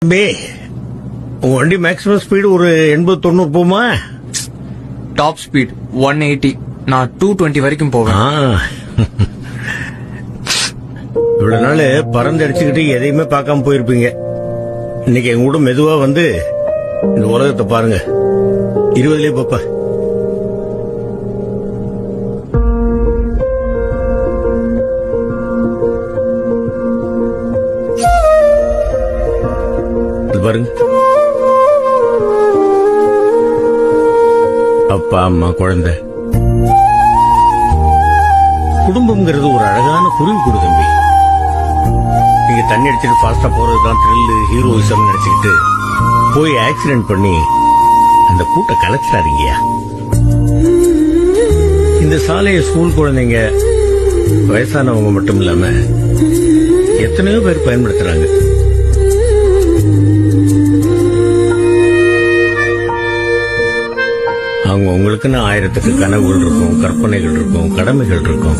தம்பி, உங்க வண்டி மேக்ஸிமம் ஸ்பீடு ஒரு 80-90 போமா? Top speed 180. நான் 220 வரைக்கும் போவேன். இவ்வளவு நாள் பறந்து அடிச்சுக்கிட்டு எதையுமே பார்க்காம போயிருப்பீங்க. இன்னைக்கு எங்க கூட மெதுவா வந்து இந்த உலகத்தை பாருங்க. 20லயே பாப்பா. பாருங்க, அப்பா அம்மா குழந்தை. குடும்பம்ங்கிறது ஒரு அழகான குருவி கூடு தம்பி. நீங்க தண்ணி அடிச்சுட்டு ஃபாஸ்டா போறதுதான் த்ரில்லு, ஹீரோயிசம் நினைச்சுக்கிட்டு போய் ஆக்சிடென்ட் பண்ணி அந்த கூட்ட கலைச்சிடாதீங்கயா. இந்த சாலையை ஸ்கூல் குழந்தைங்க, வயசானவங்க மட்டும் இல்லாம எத்தனையோ பேர் பயன்படுத்துறாங்க. அவங்க உங்களுக்குன்னு 1000 கனவுகள் இருக்கும், கற்பனைகள் இருக்கும், கடமைகள் இருக்கும்.